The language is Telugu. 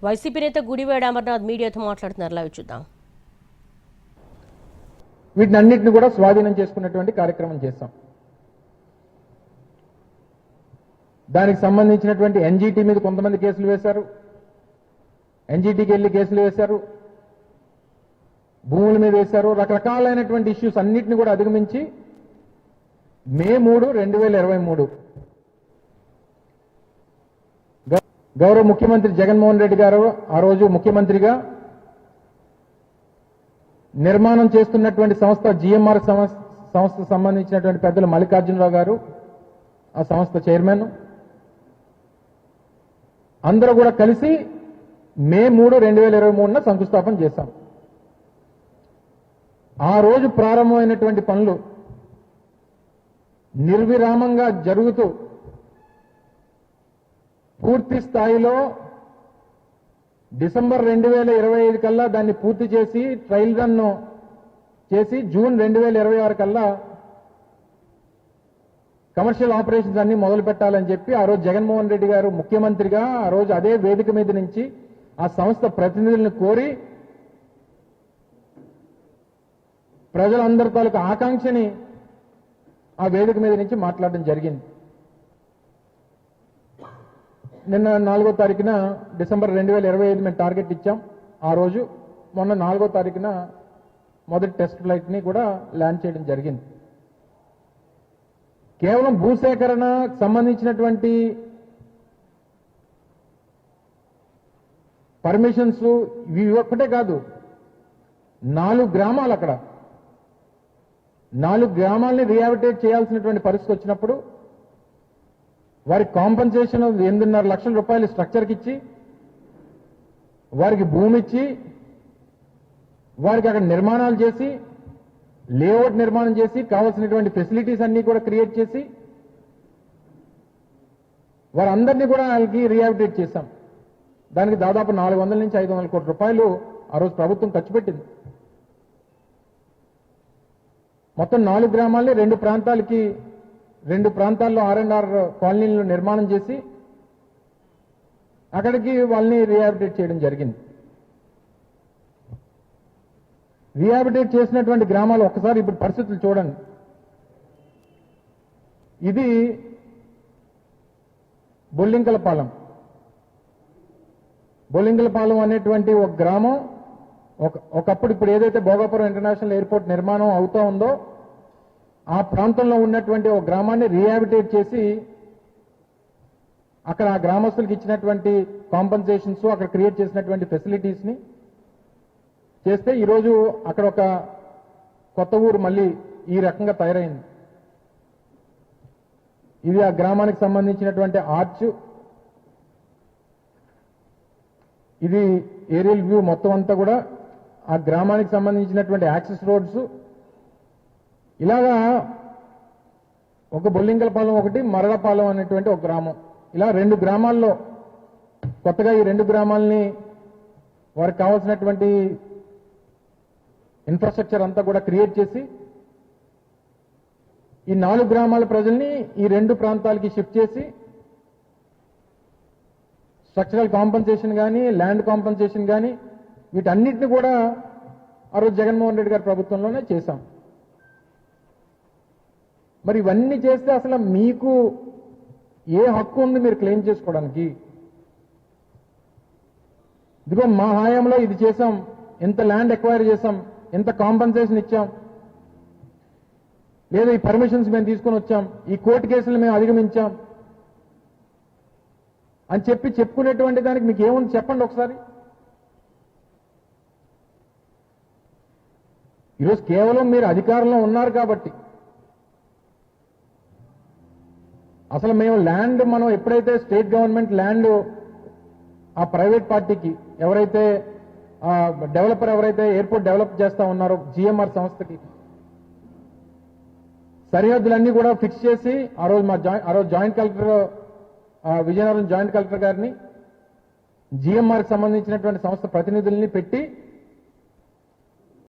వైసీపీ నేత గుడివాడ అమర్నాథ్ మీడియాతో మాట్లాడుతున్నారు. లైవ్ చూద్దాం. వీటినన్నింటిని కూడా స్వాధీనం చేసుకున్నటువంటి కార్యక్రమం చేస్తాం. దానికి సంబంధించినటువంటి ఎన్జీటీ మీద కొంతమంది కేసులు వేశారు, ఎన్జీటీకి వెళ్ళి కేసులు వేశారు, భూముల మీద వేశారు. రకరకాలైనటువంటి ఇష్యూస్ అన్నింటినీ కూడా అధిగమించి మే 3, 2023 గౌరవ ముఖ్యమంత్రి జగన్మోహన్ రెడ్డి గారు ఆ రోజు ముఖ్యమంత్రిగా నిర్మాణం చేస్తున్నటువంటి సంస్థ జిఎంఆర్ సంస్థకు సంబంధించినటువంటి పెద్దలు మల్లికార్జునరావు గారు ఆ సంస్థ చైర్మన్ అందరూ కూడా కలిసి మే 3, 2023 శంకుస్థాపన చేశాం. ఆ రోజు ప్రారంభమైనటువంటి పనులు నిర్విరామంగా జరుగుతూ పూర్తి స్థాయిలో డిసెంబర్ 2025 కల్లా దాన్ని పూర్తి చేసి ట్రయల్ రన్ చేసి జూన్ 2026 కల్లా కమర్షియల్ ఆపరేషన్స్ అన్ని మొదలు పెట్టాలని చెప్పి ఆ రోజు జగన్మోహన్ రెడ్డి గారు ముఖ్యమంత్రిగా ఆ రోజు అదే వేదిక మీద నుంచి ఆ సంస్థ ప్రతినిధులను కోరి ప్రజలందరి తాలూకు ఆకాంక్షని ఆ వేదిక మీద నుంచి మాట్లాడడం జరిగింది. నిన్న 4వ తారీఖున డిసెంబర్ 2025 మేము టార్గెట్ ఇచ్చాం. ఆ రోజు మొన్న 4వ తారీఖున మొదటి టెస్ట్ ఫ్లైట్ ని కూడా ల్యాండ్ చేయడం జరిగింది. కేవలం భూసేకరణ సంబంధించినటువంటి పర్మిషన్స్ ఇవి ఒక్కటే కాదు, 4 గ్రామాలు అక్కడ 4 గ్రామాలని రీహాబిటేట్ చేయాల్సినటువంటి పరిస్థితి వచ్చినప్పుడు వారికి కాంపన్సేషన్ 8.5 లక్షల రూపాయలు స్ట్రక్చర్కి ఇచ్చి వారికి భూమి ఇచ్చి వారికి అక్కడ నిర్మాణాలు చేసి లేఅవుట్ నిర్మాణం చేసి కావాల్సినటువంటి ఫెసిలిటీస్ అన్ని కూడా క్రియేట్ చేసి వారందరినీ కూడా వాళ్ళకి రీహాబిటేట్ చేశాం. దానికి దాదాపు 400 నుంచి 500 కోట్ల రూపాయలు ఆ రోజు ప్రభుత్వం ఖర్చు పెట్టింది. మొత్తం 4 గ్రామాలని 2 ప్రాంతాల్లో R&R కాలనీలను నిర్మాణం చేసి అక్కడికి వాళ్ళని రీహాబిటేట్ చేయడం జరిగింది. రీహాబిటేట్ చేసినటువంటి గ్రామాలు ఒక్కసారి ఇప్పుడు పరిస్థితులు చూడండి. ఇది బొల్లింకలపాలెం అనేటువంటి ఒక గ్రామం. ఒకప్పుడు ఇప్పుడు ఏదైతే భోగాపురం ఇంటర్నేషనల్ ఎయిర్పోర్ట్ నిర్మాణం అవుతా ఉందో ఆ ప్రాంతంలో ఉన్నటువంటి ఒక గ్రామాన్ని రీహాబిటేట్ చేసి అక్కడ ఆ గ్రామస్తులకు ఇచ్చినటువంటి కాంపన్సేషన్స్ అక్కడ క్రియేట్ చేసినటువంటి ఫెసిలిటీస్ ని చేస్తే ఈరోజు అక్కడ ఒక కొత్త ఊరు మళ్ళీ ఈ రకంగా తయారైంది. ఇది ఆ గ్రామానికి సంబంధించినటువంటి ఆర్చ్. ఇది ఏరియల్ వ్యూ మొత్తం అంతా కూడా ఆ గ్రామానికి సంబంధించినటువంటి యాక్సెస్ రోడ్స్. ఇలాగా ఒక బొల్లింకలపాలెం ఒకటి, మరడపాలెం అనేటువంటి ఒక గ్రామం, ఇలా 2 గ్రామాల్లో కొత్తగా ఈ 2 గ్రామాలని వారికి కావాల్సినటువంటి ఇన్ఫ్రాస్ట్రక్చర్ అంతా కూడా క్రియేట్ చేసి ఈ 4 గ్రామాల ప్రజల్ని ఈ 2 ప్రాంతాలకి షిఫ్ట్ చేసి స్ట్రక్చరల్ కాంపన్సేషన్ కానీ ల్యాండ్ కాంపన్సేషన్ కానీ వీటన్నిటిని కూడా ఆ రోజు జగన్మోహన్ రెడ్డి గారి ప్రభుత్వంలోనే చేశాం. మరి ఇవన్నీ చేస్తే అసలు మీకు ఏ హక్కు ఉంది మీరు క్లెయిమ్ చేసుకోవడానికి? ఇదిగో మా హయాంలో ఇది చేశాం, ఎంత ల్యాండ్ ఎక్వైర్ చేశాం, ఎంత కాంపన్సేషన్ ఇచ్చాం, లేదా ఈ పర్మిషన్స్ మేము తీసుకొని వచ్చాం, ఈ కోర్టు కేసులు మేము అధిగమించాం అని చెప్పుకునేటువంటి దానికి మీకు ఏముంది చెప్పండి ఒకసారి. ఈరోజు కేవలం మీరు అధికారంలో ఉన్నారు కాబట్టి అసలు మేము ల్యాండ్ మనం ఎప్పుడైతే స్టేట్ గవర్నమెంట్ ల్యాండ్ ఆ ప్రైవేట్ పార్టీకి ఎవరైతే డెవలపర్ ఎవరైతే ఎయిర్పోర్ట్ డెవలప్ చేస్తా ఉన్నారో జిఎంఆర్ సంస్థకి సరిహద్దులన్నీ కూడా ఫిక్స్ చేసి ఆ రోజు joint collector Vizianagaram joint collector గారిని జిఎంఆర్కి సంబంధించినటువంటి సంస్థ ప్రతినిధుల్ని పెట్టి